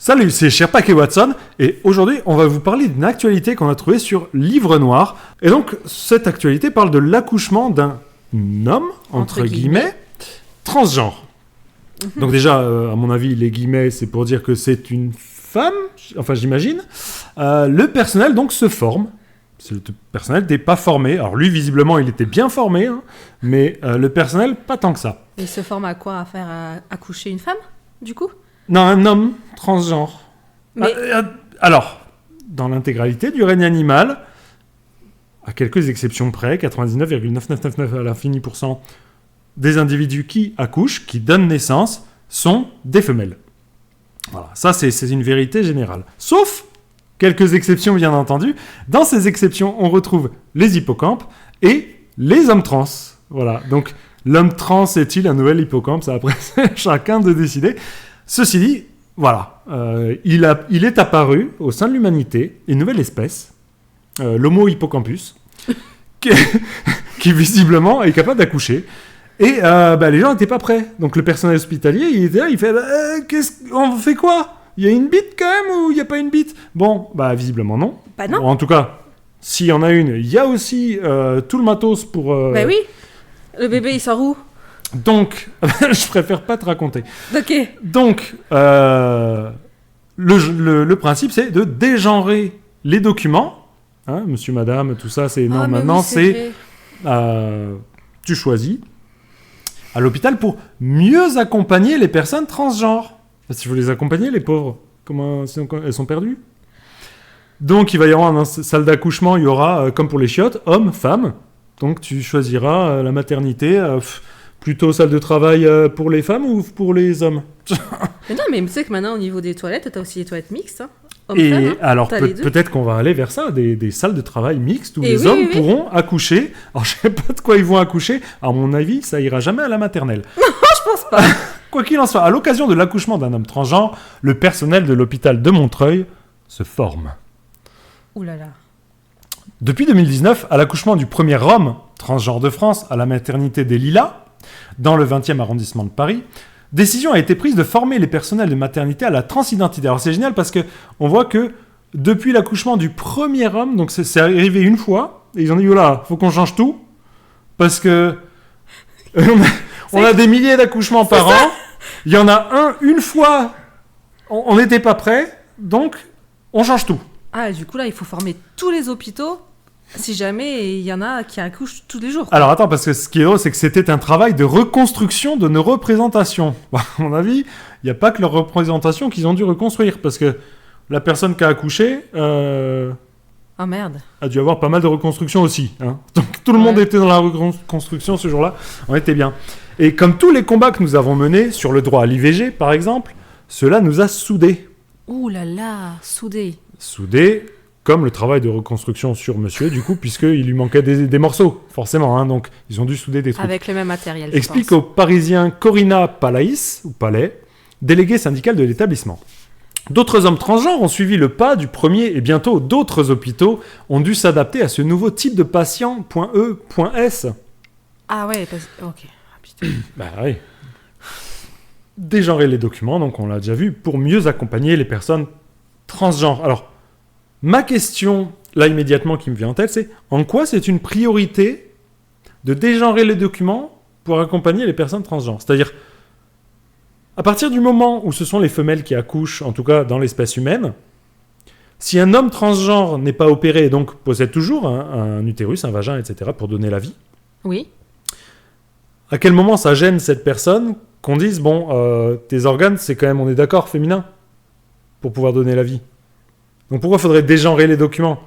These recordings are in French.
Salut, c'est Sherpak et Watson, et aujourd'hui on va vous parler d'une actualité qu'on a trouvée sur Livre Noir. Et donc cette actualité parle de l'accouchement d'un homme, entre guillemets, transgenre. Donc déjà, à mon avis, les guillemets, c'est pour dire que c'est une femme, enfin j'imagine. Le personnel donc se forme. Le personnel n'est pas formé. Alors lui, visiblement, il était bien formé, hein, mais le personnel, pas tant que ça. Il se forme à quoi? À faire accoucher une femme, du coup? Non, un homme transgenre. Mais... Alors, dans l'intégralité du règne animal, à quelques exceptions près, 99,9999 à l'infini % des individus qui accouchent, qui donnent naissance, sont des femelles. Voilà, ça c'est une vérité générale. Sauf quelques exceptions, bien entendu. Dans ces exceptions, on retrouve les hippocampes et les hommes trans. Voilà, donc l'homme trans est-il un nouvel hippocampe? Ça après chacun de décider. Ceci dit, voilà, il est apparu au sein de l'humanité une nouvelle espèce, l'Homo hippocampus, qui visiblement est capable d'accoucher. Et les gens n'étaient pas prêts. Donc le personnel hospitalier, il était là, il fait on fait quoi? Il y a une bite quand même ou il n'y a pas une bite? Bon, visiblement non. Bah non. Bon, en tout cas, s'il y en a une, il y a aussi tout le matos pour... Bah oui, le bébé il sort où? Donc, je préfère pas te raconter. Ok. Donc, le principe, c'est de dégenrer les documents. Hein, monsieur, madame, tout ça, c'est... Non, maintenant, oui, c'est tu choisis à l'hôpital pour mieux accompagner les personnes transgenres. Parce qu'il faut les accompagner, les pauvres. Comment elles sont perdues. Donc, il va y avoir une salle d'accouchement, il y aura, comme pour les chiottes, hommes, femmes. Donc, tu choisiras la maternité... plutôt salle de travail pour les femmes ou pour les hommes? Mais non, mais tu sais que maintenant, au niveau des toilettes, t'as aussi les toilettes mixtes. Hein. Et Hommes-femmes, hein. alors, peut-être qu'on va aller vers ça, des salles de travail mixtes où Et les hommes pourront accoucher. Alors, je sais pas de quoi ils vont accoucher. À mon avis, ça ira jamais à la maternelle. Non, je pense pas. Quoi qu'il en soit, à l'occasion de l'accouchement d'un homme transgenre, le personnel de l'hôpital de Montreuil se forme. Ouh là là. Depuis 2019, à l'accouchement du premier homme transgenre de France à la maternité des Lilas, dans le 20e arrondissement de Paris, décision a été prise de former les personnels de maternité à la transidentité. Alors c'est génial parce que on voit que depuis l'accouchement du premier homme, donc c'est arrivé une fois, et ils ont dit voilà, faut qu'on change tout parce que on a des milliers d'accouchements par an. Il y en a une fois, on n'était pas prêt, donc on change tout. Ah, du coup là, il faut former tous les hôpitaux. Si jamais il y en a qui accouchent tous les jours. Alors attends, parce que ce qui est drôle, c'est que c'était un travail de reconstruction de nos représentations. À mon avis, il n'y a pas que leur représentation qu'ils ont dû reconstruire, parce que la personne qui a accouché Ah merde. a dû avoir pas mal de reconstruction aussi. Hein. Donc tout le monde était dans la reconstruction ce jour-là, on était bien. Et comme tous les combats que nous avons menés sur le droit à l'IVG, par exemple, cela nous a soudés. Ouh là là, soudés. Soudés... Comme le travail de reconstruction sur monsieur, du coup, puisqu'il lui manquait des morceaux, forcément. Hein, donc, ils ont dû souder des trucs. Avec le même matériel, Explique au Parisien Corinna Palaïs, ou Palais, déléguée syndicale de l'établissement. D'autres hommes transgenres ont suivi le pas du premier et bientôt d'autres hôpitaux ont dû s'adapter à ce nouveau type de patient .E.S. Ah ouais, ok. Ah, putain. Oui. Dégenrer les documents, donc on l'a déjà vu, pour mieux accompagner les personnes transgenres. Alors, ma question, là, immédiatement, qui me vient en tête, c'est en quoi c'est une priorité de dégenrer les documents pour accompagner les personnes transgenres? C'est-à-dire, à partir du moment où ce sont les femelles qui accouchent, en tout cas dans l'espèce humaine, si un homme transgenre n'est pas opéré et donc possède toujours un utérus, un vagin, etc., pour donner la vie, oui. À quel moment ça gêne cette personne qu'on dise, tes organes, c'est quand même, on est d'accord, féminin, pour pouvoir donner la vie? Donc pourquoi faudrait dégenrer les documents?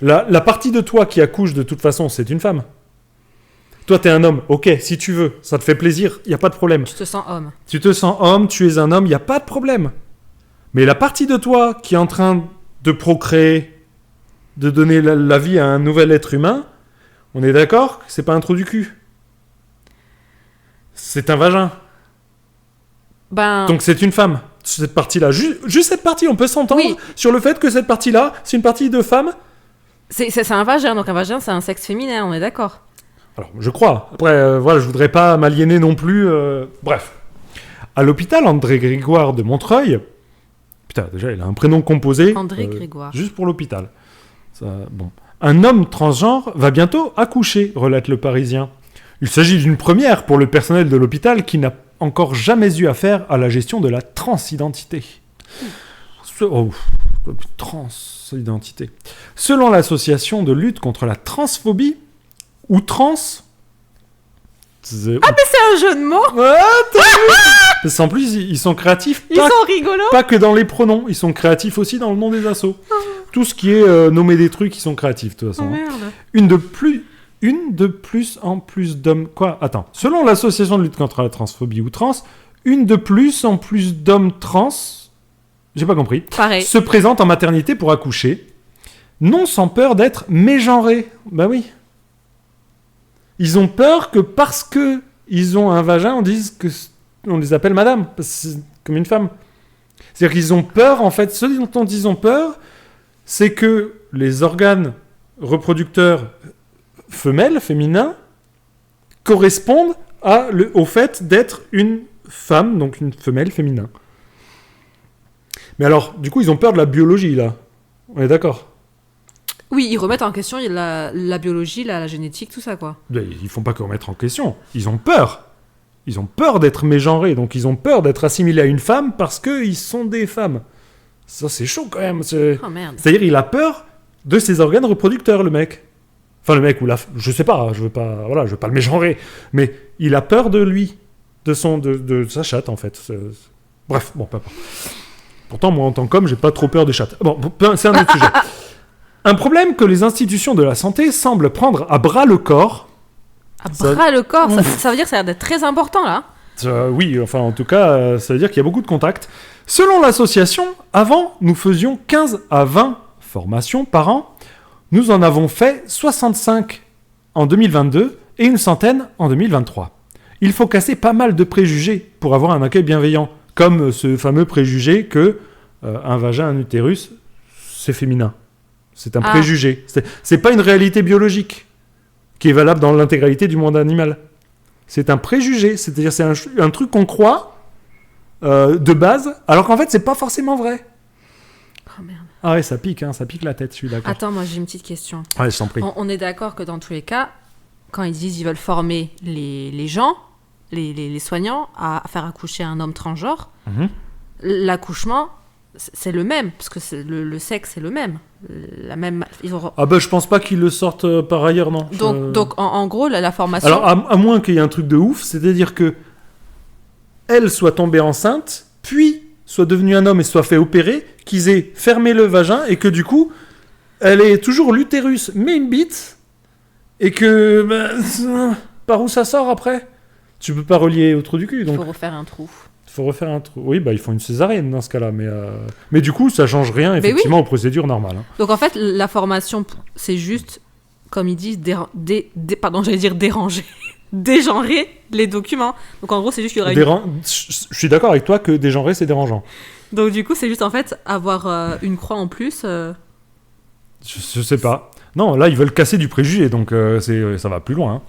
La partie de toi qui accouche, de toute façon, c'est une femme. Toi, t'es un homme. Ok, si tu veux, ça te fait plaisir, il n'y a pas de problème. Tu te sens homme. Tu te sens homme, tu es un homme, il n'y a pas de problème. Mais la partie de toi qui est en train de procréer, de donner la vie à un nouvel être humain, on est d'accord que c'est pas un trou du cul. C'est un vagin. Donc c'est une femme. Cette partie-là, juste cette partie, on peut s'entendre sur le fait que cette partie-là, c'est une partie de femme. C'est un vagin, donc un vagin, c'est un sexe féminin, on est d'accord. Alors, je crois. Après, voilà, je voudrais pas m'aliéner non plus. Bref. À l'hôpital André Grégoire de Montreuil, Putain, déjà, il a un prénom composé. André Grégoire. Juste pour l'hôpital. Ça, bon. Un homme transgenre va bientôt accoucher, relate le Parisien. Il s'agit d'une première pour le personnel de l'hôpital qui n'a encore jamais eu affaire à la gestion de la transidentité. Transidentité. Selon l'association de lutte contre la transphobie, ou trans... Ah, mais c'est un jeu de mots. Parce qu'en plus, ils sont créatifs. Ils sont rigolos. Pas que dans les pronoms, ils sont créatifs aussi dans le nom des assos. Tout ce qui est nommer des trucs, ils sont créatifs, de toute façon. Oh merde. Une de plus en plus d'hommes... Quoi ? Attends. Selon l'association de lutte contre la transphobie ou trans, une de plus en plus d'hommes trans... J'ai pas compris. Pareil. Se présentent en maternité pour accoucher, non sans peur d'être mégenrés. Bah oui. Ils ont peur que parce que ils ont un vagin, on dise que on les appelle madame, parce que c'est comme une femme. C'est-à-dire qu'ils ont peur, en fait, ce dont ils ont peur, c'est que les organes reproducteurs féminins, correspondent au fait d'être une femme, donc une femelle féminin. Mais alors, du coup, ils ont peur de la biologie, là. On est d'accord ? Oui, ils remettent en question la biologie, la génétique, tout ça, quoi. Mais ils font pas que remettre en question. Ils ont peur. Ils ont peur d'être mégenrés, donc ils ont peur d'être assimilés à une femme parce qu'ils sont des femmes. Ça, c'est chaud, quand même. Oh merde. C'est-à-dire, il a peur de ses organes reproducteurs, le mec. Enfin, le mec ou la... Je sais pas, je veux pas le mégenrer. Mais il a peur de lui. De sa chatte, en fait. Bref, bon, pas. Pourtant, moi, en tant qu'homme, j'ai pas trop peur des chattes. Bon, c'est un autre sujet. Un problème que les institutions de la santé semblent prendre à bras le corps. Bras le corps, ça veut dire que ça a l'air d'être très important, là. Oui, enfin, en tout cas, ça veut dire qu'il y a beaucoup de contacts. Selon l'association, avant, nous faisions 15 à 20 formations par an. Nous en avons fait 65 en 2022 et une centaine en 2023. Il faut casser pas mal de préjugés pour avoir un accueil bienveillant, comme ce fameux préjugé que un vagin, un utérus, c'est féminin. C'est un préjugé. C'est pas une réalité biologique qui est valable dans l'intégralité du monde animal. C'est un préjugé, c'est-à-dire c'est un truc qu'on croit de base, alors qu'en fait c'est pas forcément vrai. Oh merde. Ah ouais, ça pique la tête, je suis d'accord. Attends, moi j'ai une petite question. Ouais, je t'en prie. On est d'accord que dans tous les cas, quand ils disent qu'ils veulent former les gens, les soignants, à faire accoucher un homme transgenre, l'accouchement, c'est le même, parce que le sexe c'est le même. Ah ben je pense pas qu'ils le sortent par ailleurs, non. Donc en gros, la formation... Alors à moins qu'il y ait un truc de ouf, c'est-à-dire que elle soit tombée enceinte, puis soit devenue un homme et soit fait opérer, qu'ils aient fermé le vagin et que du coup, elle ait toujours l'utérus mais une bite, et que... par où ça sort après ? Tu peux pas relier au trou du cul, donc... Il faut refaire un trou. Oui, bah ils font une césarienne dans ce cas-là, mais du coup, ça change rien, effectivement, aux procédures normales. Donc en fait, la formation, c'est juste, comme ils disent, déranger, dégenrer les documents. Donc en gros, c'est juste qu'il y aura Je suis d'accord avec toi que dégenrer, c'est dérangeant. Donc du coup, c'est juste en fait avoir une croix en plus. Je sais pas. Non, là, ils veulent casser du préjugé, donc ça va plus loin.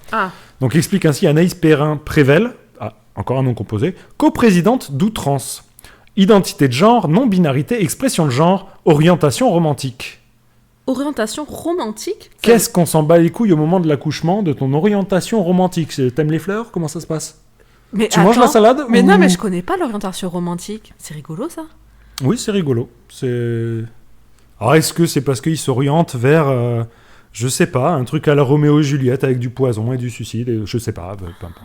Donc explique ainsi Anaïs Perrin-Prével, encore un nom composé, coprésidente d'Outrance. Identité de genre, non-binarité, expression de genre, orientation romantique. Orientation romantique ? Qu'est-ce qu'on s'en bat les couilles au moment de l'accouchement de ton orientation romantique ? T'aimes les fleurs ? Comment ça se passe ? Tu manges la salade ? Mais non, mais je connais pas l'orientation romantique. C'est rigolo, ça ? Oui, c'est rigolo. Alors, est-ce que c'est parce qu'ils s'orientent vers, je sais pas, un truc à la Roméo et Juliette avec du poison et du suicide, je sais pas, peu importe.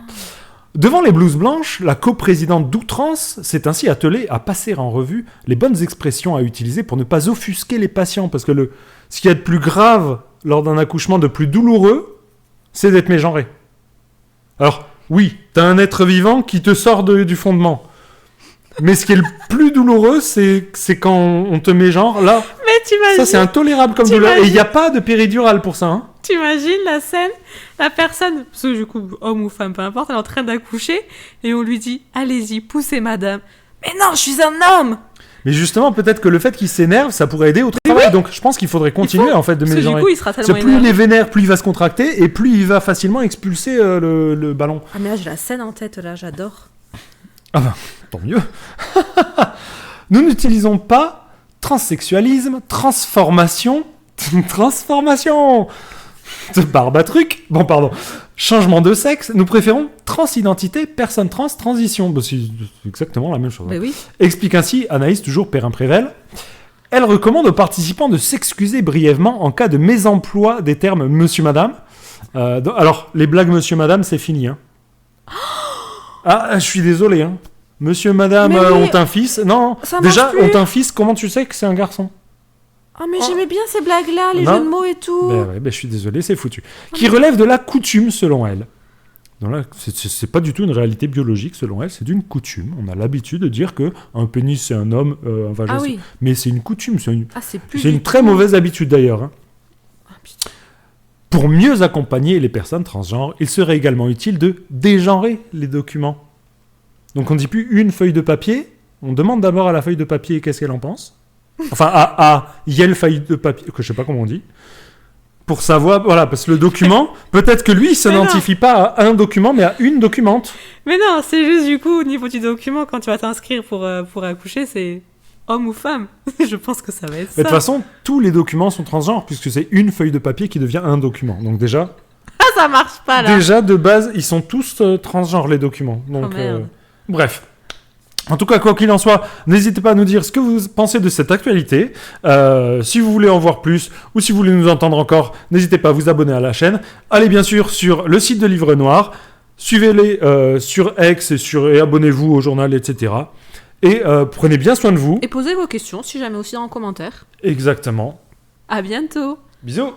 Devant les blouses blanches, la coprésidente d'Outrance s'est ainsi attelée à passer en revue les bonnes expressions à utiliser pour ne pas offusquer les patients, parce que ce qu'il y a de plus grave lors d'un accouchement, de plus douloureux, c'est d'être mégenré. Alors, oui, t'as un être vivant qui te sort du fondement. Mais ce qui est le plus douloureux, c'est quand on te mégenre, là, mais t'imagines, ça c'est intolérable comme douleur. Et il n'y a pas de péridurale pour ça. Hein. T'imagines la scène, la personne, parce que du coup, homme ou femme, peu importe, elle est en train d'accoucher, et on lui dit, allez-y, poussez madame. Mais non, je suis un homme. Mais justement, peut-être que le fait qu'il s'énerve, ça pourrait aider au travail. Oui. Donc je pense qu'il faudrait continuer en fait de mégenrer. Parce que du coup, il sera tellement plus il est vénère, plus il va se contracter, et plus il va facilement expulser le ballon. Ah mais là, j'ai la scène en tête, là, j'adore. Ah ben, tant mieux. Nous n'utilisons pas transsexualisme, transformation, de barbatruc, changement de sexe. Nous préférons transidentité, personne trans, transition. Bah, c'est exactement la même chose. Mais oui. Explique ainsi Anaïs, toujours Perrin-Prével. Elle recommande aux participants de s'excuser brièvement en cas de mésemploi des termes monsieur, madame. Alors, les blagues monsieur, madame, c'est fini. Hein. Ah, je suis désolé. Hein. Monsieur, madame, ont un fils. Non, déjà, ont un fils, comment tu sais que c'est un garçon? Ah, mais j'aimais bien ces blagues-là, les jeux de mots et tout. Je suis désolé, c'est foutu. Qui relève de la coutume, selon elle. Donc là, c'est pas du tout une réalité biologique, selon elle, c'est d'une coutume. On a l'habitude de dire qu'un pénis, c'est un homme, un vagin, oui. Mais c'est une coutume. C'est une très tout. mauvaise habitude, d'ailleurs. Hein. Ah, putain. Pour mieux accompagner les personnes transgenres, il serait également utile de dégenrer les documents. Donc on ne dit plus une feuille de papier, on demande d'abord à la feuille de papier qu'est-ce qu'elle en pense. Enfin, à Yel feuille de papier, que je sais pas comment on dit. Pour savoir, voilà, parce que le document, peut-être que lui, il s'identifie pas à un document, mais à une documante. Mais non, c'est juste du coup, au niveau du document, quand tu vas t'inscrire pour accoucher, c'est homme ou femme. Je pense que ça va être ça. Mais de toute façon, tous les documents sont transgenres, puisque c'est une feuille de papier qui devient un document. Donc déjà... Ah, ça marche pas, là. Déjà, de base, ils sont tous transgenres, les documents. Donc, bref. En tout cas, quoi qu'il en soit, n'hésitez pas à nous dire ce que vous pensez de cette actualité. Si vous voulez en voir plus ou si vous voulez nous entendre encore, n'hésitez pas à vous abonner à la chaîne. Allez bien sûr sur le site de Livre Noir. Suivez-les sur X et abonnez-vous au journal, etc. Et prenez bien soin de vous. Et posez vos questions, si jamais aussi en commentaire. Exactement. À bientôt. Bisous.